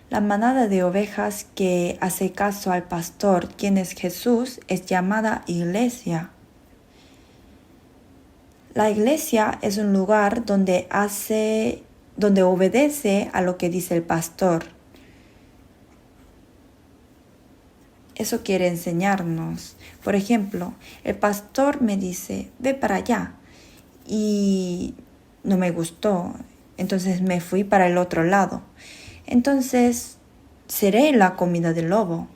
La manada de ovejas que hace caso al pastor, quien es Jesús, es llamada iglesia. La iglesia es un lugar donde obedece a lo que dice el pastor. Eso quiere enseñarnos. Por ejemplo, el pastor me dice, ve para allá. Y no me gustó. Entonces me fui para el otro lado. Entonces seré la comida del lobo.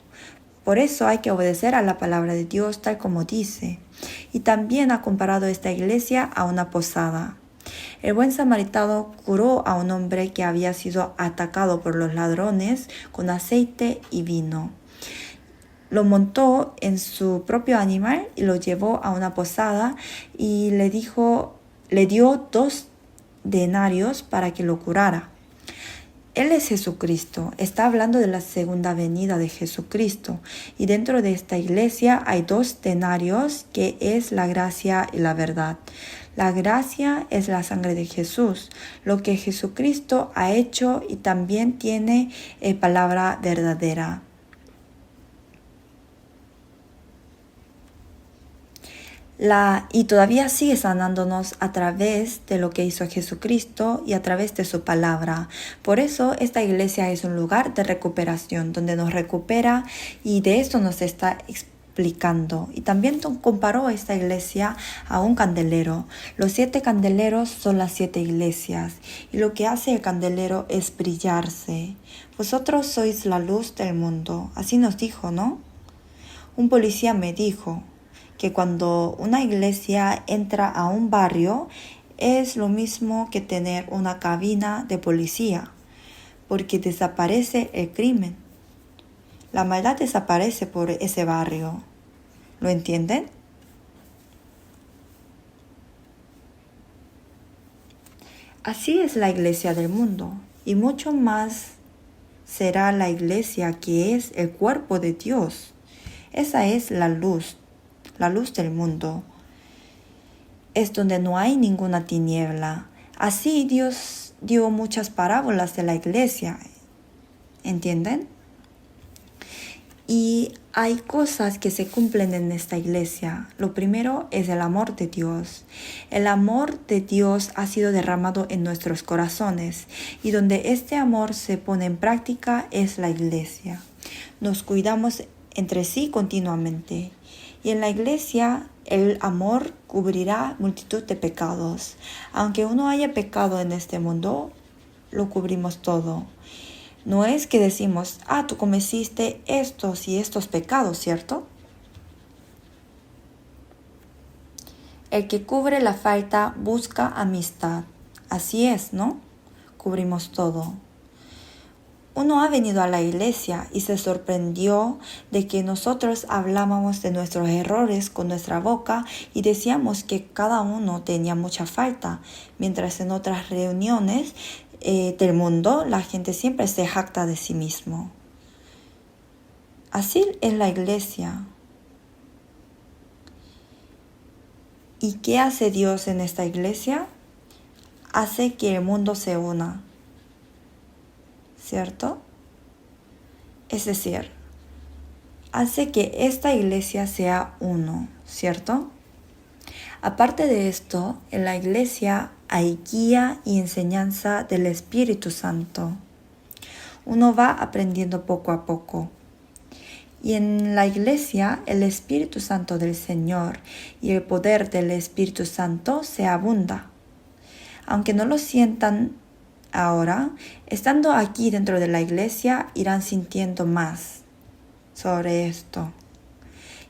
Por eso hay que obedecer a la palabra de Dios tal como dice. Y también ha comparado esta iglesia a una posada. El buen samaritano curó a un hombre que había sido atacado por los ladrones con aceite y vino. Lo montó en su propio animal y lo llevó a una posada y le dio 2 denarios para que lo curara. Él es Jesucristo, está hablando de la segunda venida de Jesucristo. Y dentro de esta iglesia hay 2 denarios que es la gracia y la verdad. La gracia es la sangre de Jesús, lo que Jesucristo ha hecho y también tiene palabra verdadera. Y todavía sigue sanándonos a través de lo que hizo Jesucristo y a través de su palabra. Por eso esta iglesia es un lugar de recuperación, donde nos recupera y de esto nos está explicando. Y también comparó esta iglesia a un candelero. Los 7 candeleros son las 7 iglesias y lo que hace el candelero es brillarse. Vosotros sois la luz del mundo. Así nos dijo, ¿no? Un policía me dijo que cuando una iglesia entra a un barrio es lo mismo que tener una cabina de policía, porque desaparece el crimen. La maldad desaparece por ese barrio. ¿Lo entienden? Así es la iglesia del mundo, y mucho más será la iglesia que es el cuerpo de Dios. Esa es la luz del mundo. Es donde no hay ninguna tiniebla. Así Dios dio muchas parábolas de la iglesia. ¿Entienden? Y hay cosas que se cumplen en esta iglesia. Lo primero es el amor de Dios. El amor de Dios ha sido derramado en nuestros corazones y donde este amor se pone en práctica es la iglesia. Nos cuidamos entre sí continuamente. Y en la iglesia el amor cubrirá multitud de pecados. Aunque uno haya pecado en este mundo, lo cubrimos todo. No es que decimos, tú cometiste estos y estos pecados, ¿cierto? El que cubre la falta busca amistad. Así es, ¿no? Cubrimos todo. Uno ha venido a la iglesia y se sorprendió de que nosotros hablábamos de nuestros errores con nuestra boca y decíamos que cada uno tenía mucha falta, mientras en otras reuniones del mundo la gente siempre se jacta de sí mismo. Así es la iglesia. ¿Y qué hace Dios en esta iglesia? Hace que el mundo se una, ¿cierto? Es decir, hace que esta iglesia sea uno, ¿cierto? Aparte de esto, en la iglesia hay guía y enseñanza del Espíritu Santo. Uno va aprendiendo poco a poco. Y en la iglesia, el Espíritu Santo del Señor y el poder del Espíritu Santo se abunda. Aunque no lo sientan ahora, estando aquí dentro de la iglesia, irán sintiendo más sobre esto.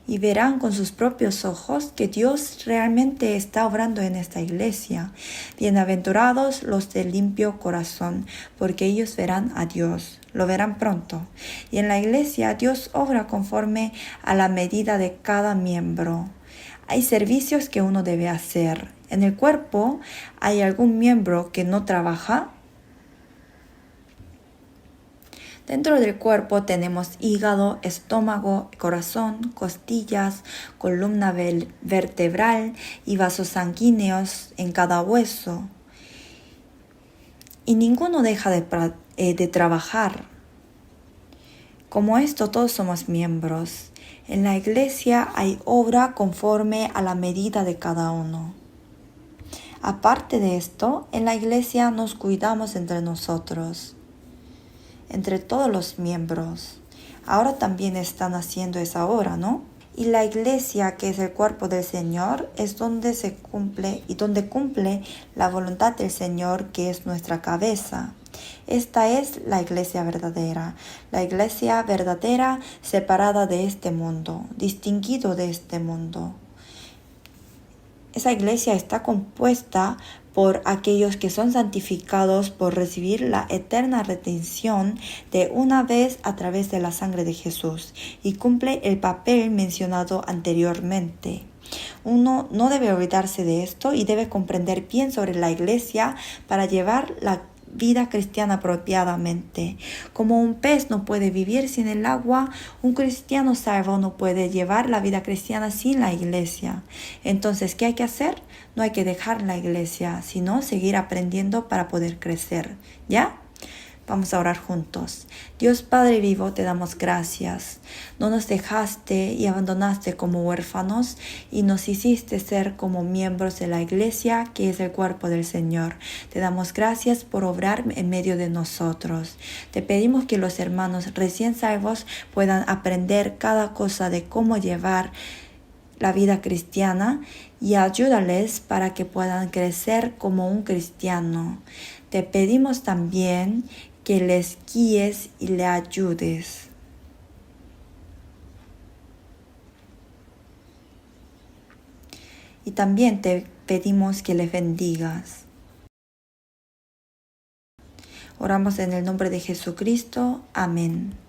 Y verán con sus propios ojos que Dios realmente está obrando en esta iglesia. Bienaventurados los de limpio corazón, porque ellos verán a Dios, lo verán pronto. Y en la iglesia Dios obra conforme a la medida de cada miembro. Hay servicios que uno debe hacer. En el cuerpo hay algún miembro que no trabaja. Dentro del cuerpo tenemos hígado, estómago, corazón, costillas, columna vertebral y vasos sanguíneos en cada hueso. Y ninguno deja de trabajar. Como esto, todos somos miembros. En la iglesia hay obra conforme a la medida de cada uno. Aparte de esto, en la iglesia nos cuidamos entre nosotros, entre todos los miembros. Ahora también están haciendo esa obra, ¿no? Y la iglesia, que es el cuerpo del Señor, es donde se cumple y donde cumple la voluntad del Señor, que es nuestra cabeza. Esta es la iglesia verdadera separada de este mundo, distinguido de este mundo. Esa iglesia está compuesta por aquellos que son santificados por recibir la eterna redención de una vez a través de la sangre de Jesús y cumple el papel mencionado anteriormente. Uno no debe olvidarse de esto y debe comprender bien sobre la iglesia para llevar la vida cristiana apropiadamente. Como un pez no puede vivir sin el agua, un cristiano salvo no puede llevar la vida cristiana sin la iglesia. Entonces, ¿qué hay que hacer? No hay que dejar la iglesia, sino seguir aprendiendo para poder crecer. ¿Ya? Vamos a orar juntos. Dios Padre vivo, te damos gracias. No nos dejaste y abandonaste como huérfanos y nos hiciste ser como miembros de la iglesia, que es el cuerpo del Señor. Te damos gracias por obrar en medio de nosotros. Te pedimos que los hermanos recién salvos puedan aprender cada cosa de cómo llevar la vida cristiana y ayúdales para que puedan crecer como un cristiano. Te pedimos también que les guíes y le ayudes. Y también te pedimos que les bendigas. Oramos en el nombre de Jesucristo. Amén.